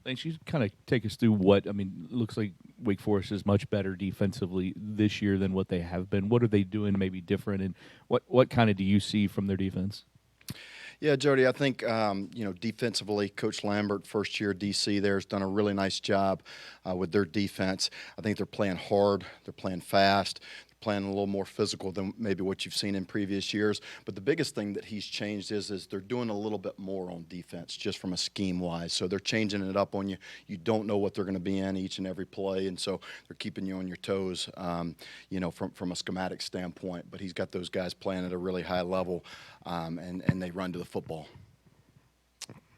Thanks. You kind of take us through what I mean. It looks like Wake Forest is much better defensively this year than what they have been. What are they doing maybe different, and what kind of do you see from their defense? Yeah, Jody, I think defensively, Coach Lambert, first year DC, there has done a really nice job with their defense. I think they're playing hard, they're playing fast, they're playing a little more physical than maybe what you've seen in previous years. But the biggest thing that he's changed is they're doing a little bit more on defense, just from a scheme wise. So they're changing it up on you. You don't know what they're going to be in each and every play, and so they're keeping you on your toes, from a schematic standpoint. But he's got those guys playing at a really high level, and they run to the football.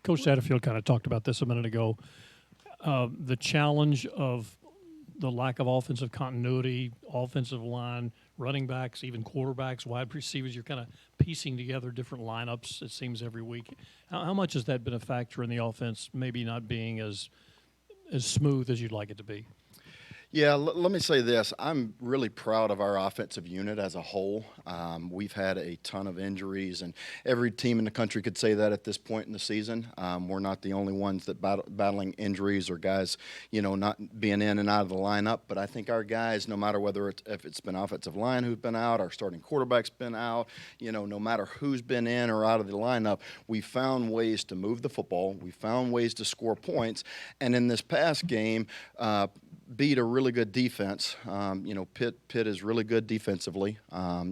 Coach Satterfield kind of talked about this a minute ago. The challenge of the lack of offensive continuity, offensive line, running backs, even quarterbacks, wide receivers. You're kind of piecing together different lineups, it seems, every week. How much has that been a factor in the offense maybe not being as smooth as you'd like it to be? Yeah, let me say this. I'm really proud of our offensive unit as a whole. We've had a ton of injuries, and every team in the country could say that at this point in the season. We're not the only ones that battling injuries or guys, not being in and out of the lineup. But I think our guys, no matter if it's been offensive line who's been out, our starting quarterback's been out, no matter who's been in or out of the lineup, we found ways to move the football. We found ways to score points. And in this past game, beat a really good defense. Pitt is really good defensively. A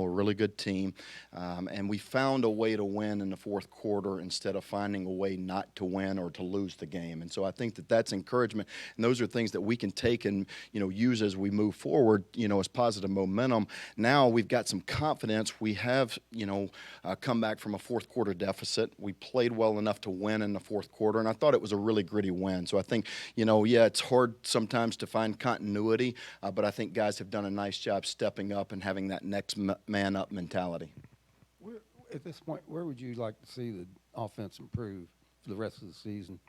really good team, and we found a way to win in the fourth quarter instead of finding a way not to win or to lose the game. And so I think that that's encouragement, and those are things that we can take and use as we move forward. As positive momentum. Now we've got some confidence. We have come back from a fourth quarter deficit. We played well enough to win in the fourth quarter, and I thought it was a really gritty win. So I think it's hard sometimes to find continuity, but I think guys have done a nice job stepping up and having that next man up mentality. At this point, where would you like to see the offense improve for the rest of the season?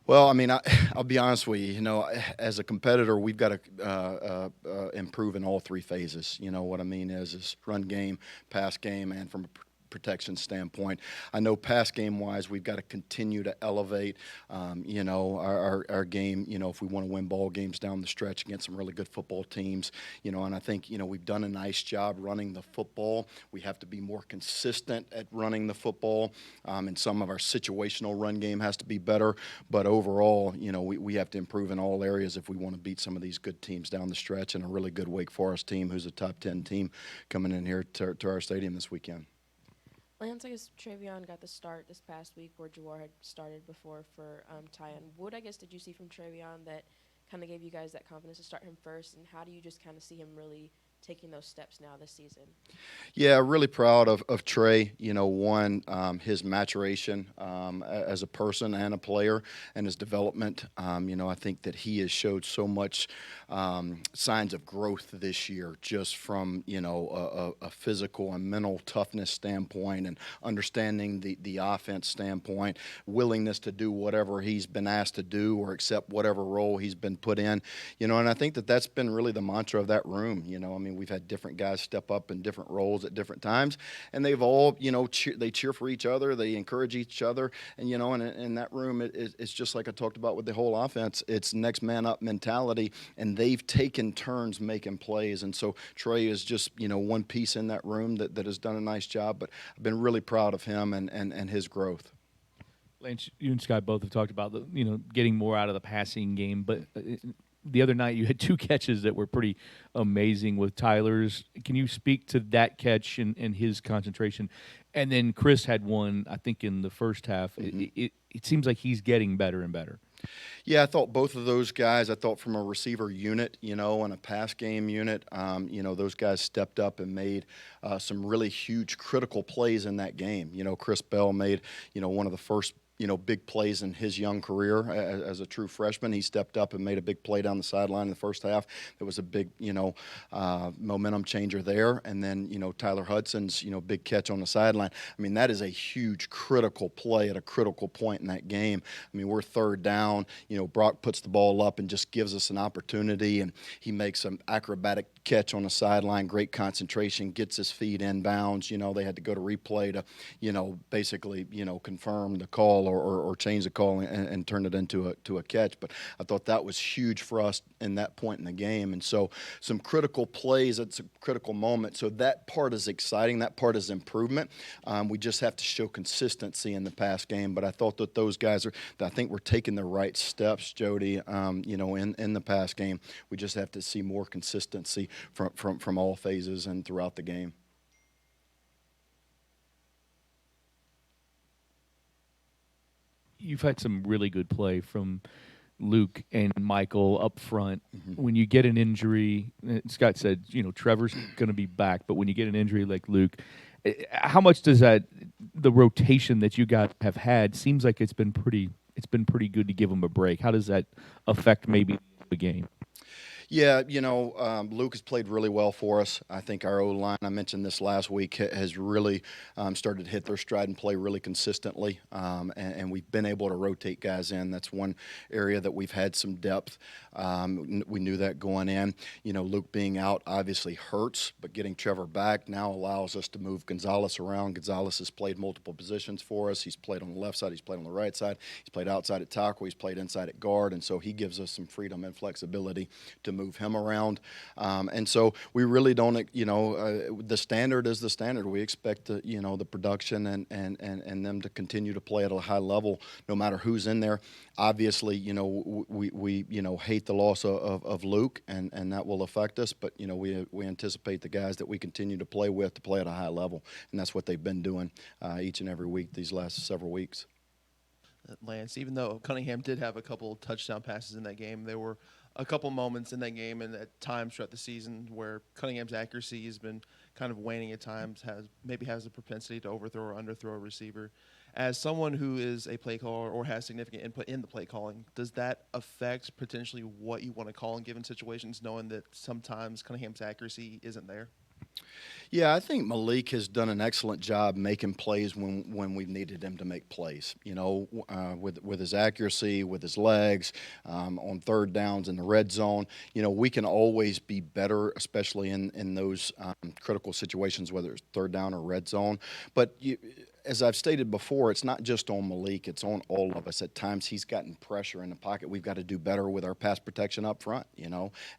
Well, I mean, I'll be honest with you. As a competitor, we've got to improve in all three phases. What I mean is run game, pass game, and from a protection standpoint. I know pass game wise, we've got to continue to elevate, our game, if we want to win ball games down the stretch against some really good football teams, and I think, we've done a nice job running the football. We have to be more consistent at running the football, and some of our situational run game has to be better, but overall, we have to improve in all areas if we want to beat some of these good teams down the stretch and a really good Wake Forest team who's a top 10 team coming in here to our stadium this weekend. Lance, I guess Travion got the start this past week where Jawar had started before for Tyan. What, I guess, did you see from Travion that kind of gave you guys that confidence to start him first, and how do you just kind of see him really taking those steps now this season? Yeah, really proud of Trey. His maturation as a person and a player, and his development. I think that he has showed so much signs of growth this year, just from a physical and mental toughness standpoint, and understanding the offense standpoint, willingness to do whatever he's been asked to do or accept whatever role he's been put in. And I think that that's been really the mantra of that room. We've had different guys step up in different roles at different times, and they've all, they cheer for each other, they encourage each other, and and in that room, it's just like I talked about with the whole offense. It's next man up mentality, and they've taken turns making plays, and so Trey is just one piece in that room that has done a nice job. But I've been really proud of him and his growth. Lance, you and Scott both have talked about getting more out of the passing game, but the other night you had two catches that were pretty amazing with Tyler's. Can you speak to that catch and his concentration? And then Chris had one, I think, in the first half. Mm-hmm. It seems like he's getting better and better. Yeah, I thought both of those guys, I thought from a receiver unit, and a pass game unit, those guys stepped up and made some really huge critical plays in that game. Chris Bell made, one of the first big plays in his young career as a true freshman. He stepped up and made a big play down the sideline in the first half. There was a big, momentum changer there. And then, Tyler Hudson's, big catch on the sideline. I mean, that is a huge critical play at a critical point in that game. I mean, we're third down. Brock puts the ball up and just gives us an opportunity, and he makes an acrobatic catch on the sideline, great concentration, gets his feet in bounds. They had to go to replay to, basically, confirm the call call or change the call and turn it into a catch. But I thought that was huge for us in that point in the game. And so some critical plays at some critical moments. So that part is exciting. That part is improvement. We just have to show consistency in the pass game. But I thought that those guys I think we're taking the right steps, Jody, in the pass game. We just have to see more consistency from all phases and throughout the game. You've had some really good play from Luke and Michael up front. When you get an injury, Scott said, Trevor's going to be back, but when you get an injury like Luke, how much does the rotation that you guys have had seems like it's been pretty good to give them a break? How does that affect maybe the game? Yeah, Luke has played really well for us. I think our O-line, I mentioned this last week, has really started to hit their stride and play really consistently, and we've been able to rotate guys in. That's one area that we've had some depth. We knew that going in. Luke being out obviously hurts, but getting Trevor back now allows us to move Gonzalez around. Gonzalez has played multiple positions for us. He's played on the left side. He's played on the right side. He's played outside at tackle. He's played inside at guard, and so he gives us some freedom and flexibility to move him around. And so we really don't, the standard is the standard. We expect, the production and them to continue to play at a high level no matter who's in there. Obviously, we hate the loss of Luke, and that will affect us, but, we anticipate the guys that we continue to play with to play at a high level, and that's what they've been doing each and every week these last several weeks. Lance, even though Cunningham did have a couple touchdown passes in that game, there were a couple moments in that game and at times throughout the season where Cunningham's accuracy has been kind of waning at times, has a propensity to overthrow or underthrow a receiver. As someone who is a play caller or has significant input in the play calling, does that affect potentially what you want to call in given situations, knowing that sometimes Cunningham's accuracy isn't there? Yeah, I think Malik has done an excellent job making plays when we've needed him to make plays. With his accuracy, with his legs, on third downs in the red zone. We can always be better, especially in those critical situations, whether it's third down or red zone. But as I've stated before, it's not just on Malik, it's on all of us. At times he's gotten pressure in the pocket. We've got to do better with our pass protection up front,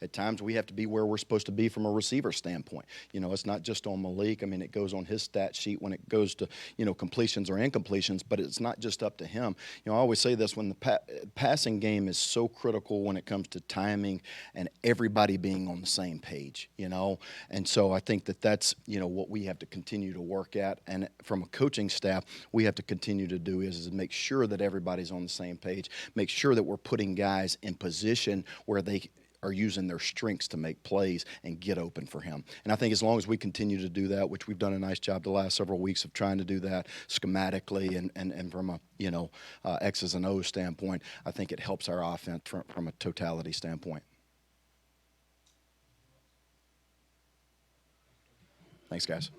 At times we have to be where we're supposed to be from a receiver standpoint. It's not just on Malik. I mean, it goes on his stat sheet when it goes to, completions or incompletions, but it's not just up to him. I always say this, when the passing game is so critical when it comes to timing and everybody being on the same page, And so I think that's, what we have to continue to work at. And from a coaching staff, we have to continue to do is make sure that everybody's on the same page, make sure that we're putting guys in position where they are using their strengths to make plays and get open for him. And I think as long as we continue to do that, which we've done a nice job the last several weeks of trying to do that schematically and from a X's and O's standpoint, I think it helps our offense from a totality standpoint. Thanks, guys.